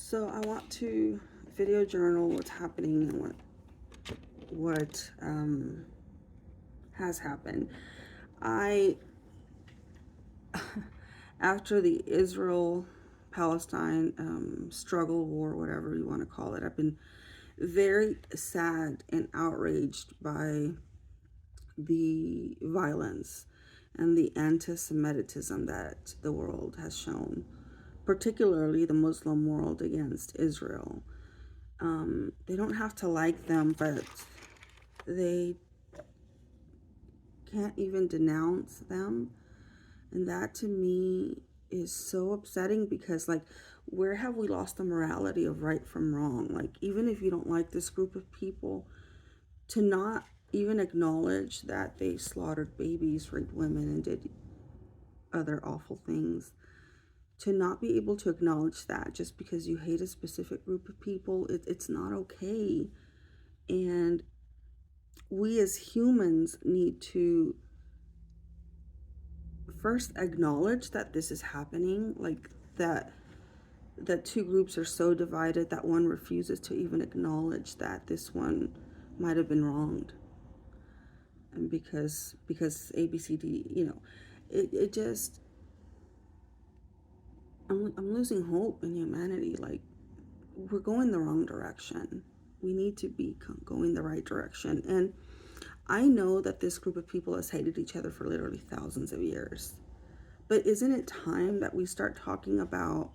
So I want to video journal what's happening and what has happened. I After the Israel Palestine struggle, war, whatever you want to call it, I've been very sad and outraged by the violence and the anti-Semitism that the world has shown, particularly the Muslim world against Israel. They don't have to like them, but they can't even denounce them. And that to me is so upsetting because, like, where have we lost the morality of right from wrong? Like, even if you don't like this group of people, to not even acknowledge that they slaughtered babies, raped women, and did other awful things, to not be able to acknowledge that just because you hate a specific group of people, it's not okay. And we as humans need to first acknowledge that this is happening, like that two groups are so divided that one refuses to even acknowledge that this one might have been wronged. And because ABCD, it just, I'm losing hope in humanity. Like, we're going the wrong direction. We need to be going the right direction. And I know that this group of people has hated each other for literally thousands of years. But isn't it time that we start talking about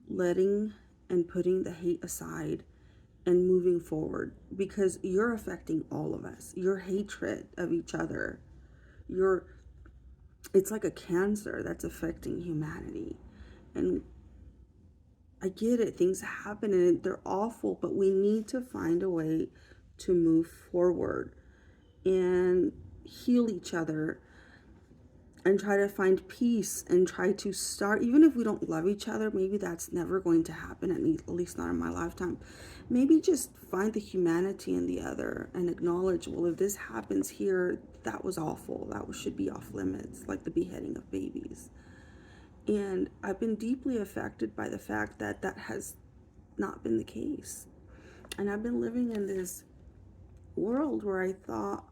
letting and putting the hate aside and moving forward? Because you're affecting all of us. Your hatred of each other, your it's like a cancer that's affecting humanity. And I get it, things happen and they're awful, but we need to find a way to move forward and heal each other and try to find peace and try to start, even if we don't love each other, maybe that's never going to happen, at least not in my lifetime. Maybe just find the humanity in the other and acknowledge, well, if this happens here, that was awful. That should be off limits, like the beheading of babies. And I've been deeply affected by the fact that that has not been the case. And I've been living in this world where I thought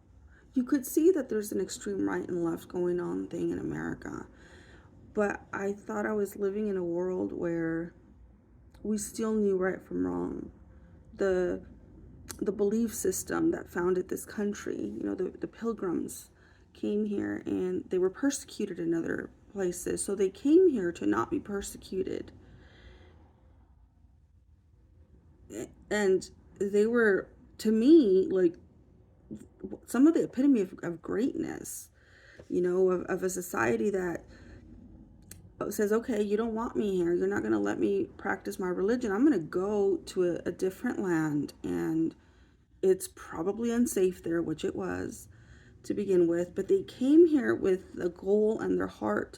you could see that there's an extreme right and left going on thing in America. But I thought I was living in a world where we still knew right from wrong. The the belief system that founded this country, the pilgrims came here and they were persecuted in other places. So they came here to not be persecuted. And they were, to me, like some of the epitome of greatness, of a society that says, okay, you don't want me here, you're not going to let me practice my religion, I'm going to go to a different land, and it's probably unsafe there, which it was to begin with, but they came here with the goal and their heart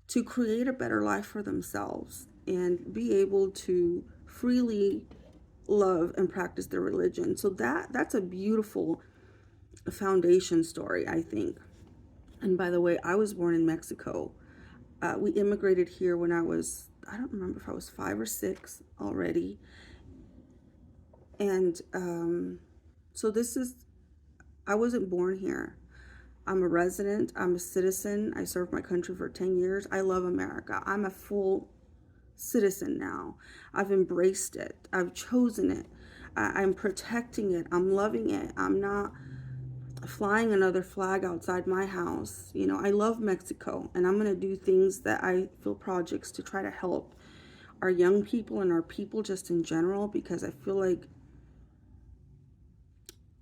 to create a better life for themselves and be able to freely love and practice their religion. So that's a beautiful foundation story, I think. And by the way, I was born in Mexico. We immigrated here when I don't remember if I was 5 or 6 already. And so I wasn't born here. I'm a resident, I'm a citizen. I served my country for 10 years. I love America. I'm a full citizen now. I've embraced it, I've chosen it. I'm protecting it, I'm loving it. I'm not flying another flag outside my house. I love Mexico, and I'm going to do things that I feel projects to try to help our young people and our people just in general, because I feel like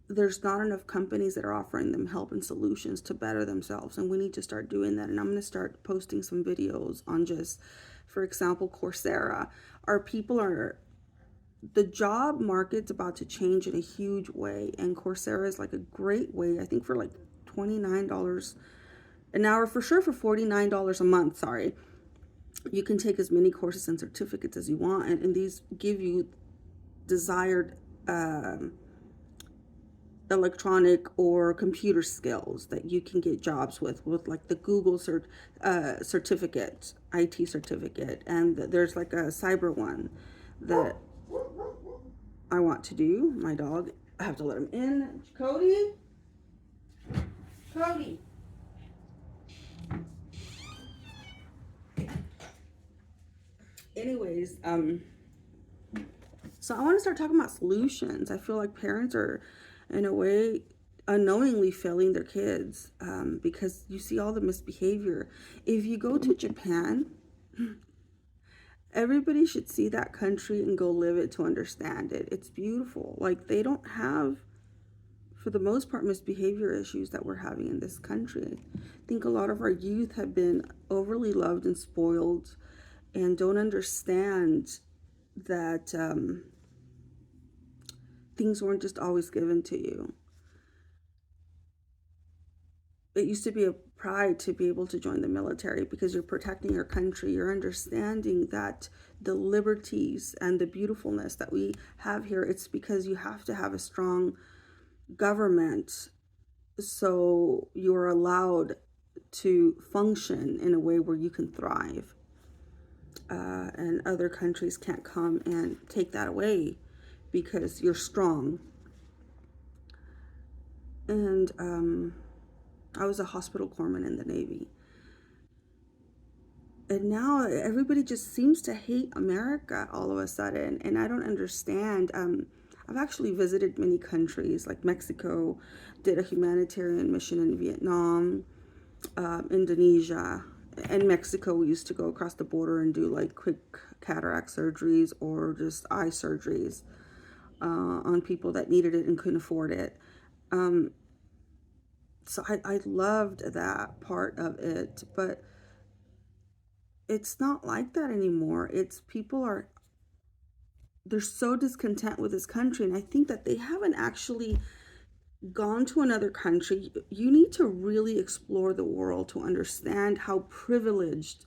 there's not enough companies that are offering them help and solutions to better themselves, and we need to start doing that. And I'm going to start posting some videos on, just for example, Coursera. Our people are The job market's about to change in a huge way, and Coursera is like a great way, I think, for like $29 an hour, for sure, for $49 a month, sorry. You can take as many courses and certificates as you want, and these give you desired electronic or computer skills that you can get jobs with like the Google certificate, IT certificate, and there's like a cyber one that I want to do. My dog, I have to let him in. Cody, Cody. Anyways, so I want to start talking about solutions. I feel like parents are, in a way, unknowingly failing their kids, because you see all the misbehavior. If you go to Japan, everybody should see that country and go live it to understand it. It's beautiful. Like, they don't have, for the most part, misbehavior issues that we're having in this country. I think a lot of our youth have been overly loved and spoiled and don't understand that things weren't just always given to you. It used to be a pride to be able to join the military because you're protecting your country. You're understanding that the liberties and the beautifulness that we have here, it's because you have to have a strong government so you're allowed to function in a way where you can thrive. And other countries can't come and take that away because you're strong. And I was a hospital corpsman in the Navy. And now everybody just seems to hate America all of a sudden. And I don't understand. I've actually visited many countries, like Mexico, did a humanitarian mission in Vietnam, Indonesia. And Mexico, we used to go across the border and do like quick cataract surgeries or just eye surgeries on people that needed it and couldn't afford it. So I loved that part of it, but it's not like that anymore. It's they're so discontent with this country, and I think that they haven't actually gone to another country. You need to really explore the world to understand how privileged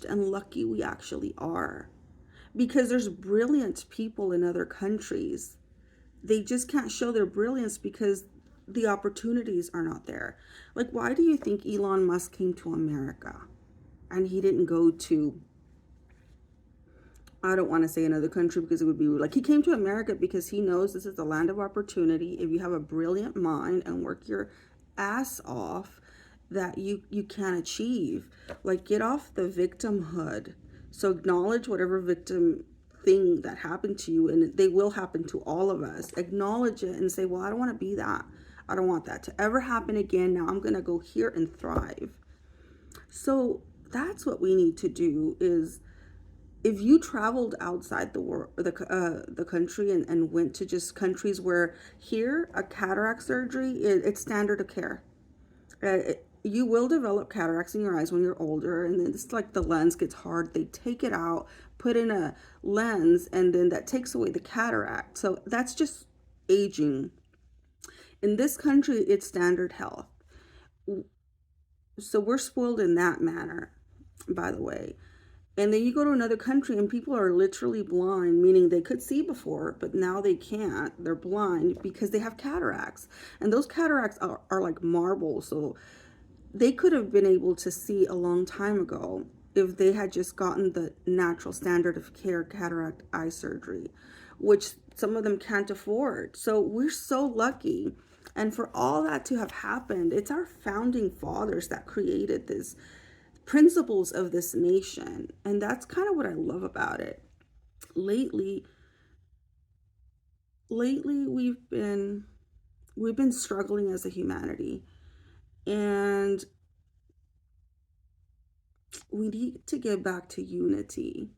and lucky we actually are. Because there's brilliant people in other countries. They just can't show their brilliance because the opportunities are not there. Like, why do you think Elon Musk came to America and he didn't go to, I don't want to say another country because it would be rude. Like, he came to America because he knows this is the land of opportunity. If you have a brilliant mind and work your ass off, that you can achieve. Like, get off the victimhood. So acknowledge whatever victim thing that happened to you, and they will happen to all of us. Acknowledge it and say, well, I don't want to be that. I don't want that to ever happen again. Now I'm going to go here and thrive. So that's what we need to do. Is if you traveled outside the world, the country, and went to just countries where here a cataract surgery, it's standard of care. You will develop cataracts in your eyes when you're older, and then it's like the lens gets hard. They take it out, put in a lens, and then that takes away the cataract. So that's just aging. In this country, it's standard health. So we're spoiled in that manner, by the way. And then you go to another country and people are literally blind, meaning they could see before, but now they can't. They're blind because they have cataracts. And those cataracts are like marble. So they could have been able to see a long time ago if they had just gotten the natural standard of care cataract eye surgery, which some of them can't afford. So we're so lucky. And for all that to have happened, it's our founding fathers that created this principles of this nation. And that's kind of what I love about it. Lately we've been struggling as a humanity, and we need to get back to unity.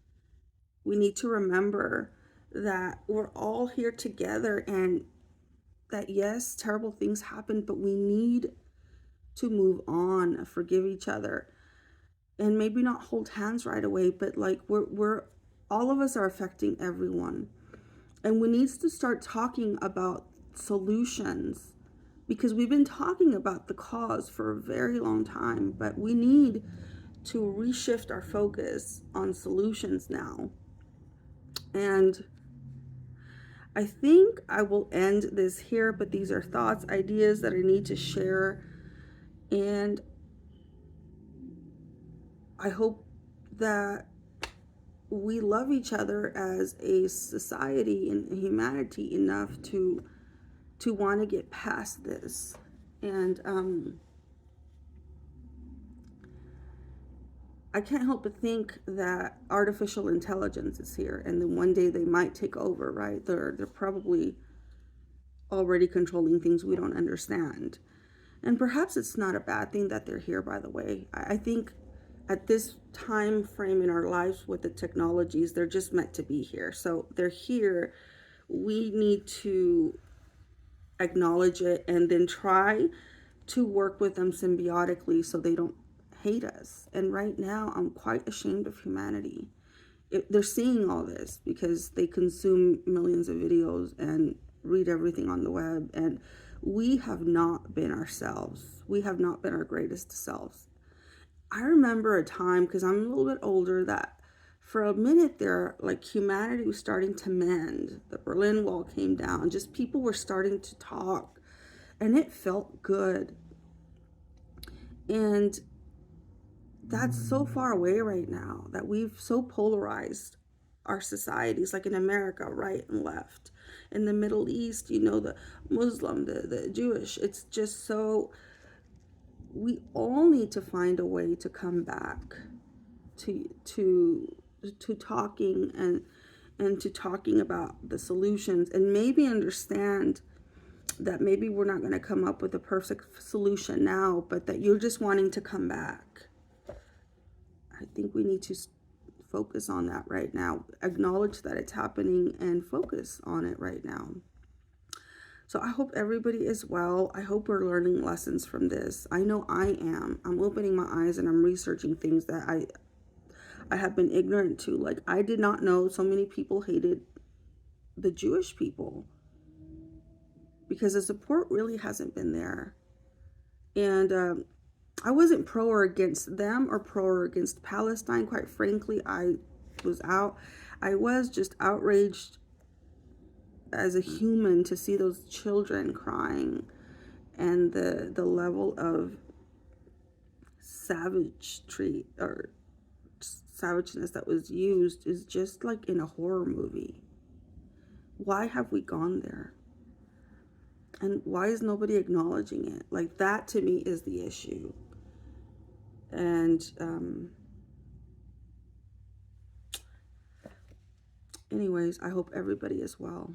We need to remember that we're all here together, and that yes, terrible things happen, but we need to move on, forgive each other, and maybe not hold hands right away, but like we're all of us are affecting everyone. And we need to start talking about solutions, because we've been talking about the cause for a very long time, but we need to reshift our focus on solutions now. And I think I will end this here, but these are thoughts, ideas that I need to share. And I hope that we love each other as a society and humanity enough to want to get past this. And I can't help but think that artificial intelligence is here, and then one day they might take over, right? They're probably already controlling things we don't understand. And perhaps it's not a bad thing that they're here, by the way. I think at this time frame in our lives with the technologies, they're just meant to be here. So they're here. We need to acknowledge it and then try to work with them symbiotically so they don't hate us. And right now, I'm quite ashamed of humanity. They're seeing all this because they consume millions of videos and read everything on the web. And we have not been ourselves. We have not been our greatest selves. I remember a time, because I'm a little bit older, that for a minute there, like humanity was starting to mend. The Berlin Wall came down. Just people were starting to talk. And it felt good. And that's so far away right now, that we've so polarized our societies, like in America, right and left. In the Middle East, the Muslim, the Jewish. It's just so, we all need to find a way to come back to talking and to talking about the solutions, and maybe understand that maybe we're not going to come up with a perfect solution now, but that you're just wanting to come back. I think we need to focus on that right now, acknowledge that it's happening, and focus on it right now. So I hope everybody is well. I hope we're learning lessons from this. I know I am. I'm opening my eyes and I'm researching things that I have been ignorant to. Like, I did not know so many people hated the Jewish people, because the support really hasn't been there. And I wasn't pro or against them or pro or against Palestine. Quite frankly, I was just outraged as a human to see those children crying, and the level of savagery or savageness that was used is just like in a horror movie. Why have we gone there? And why is nobody acknowledging it? Like, that to me is the issue. And anyways, I hope everybody is well.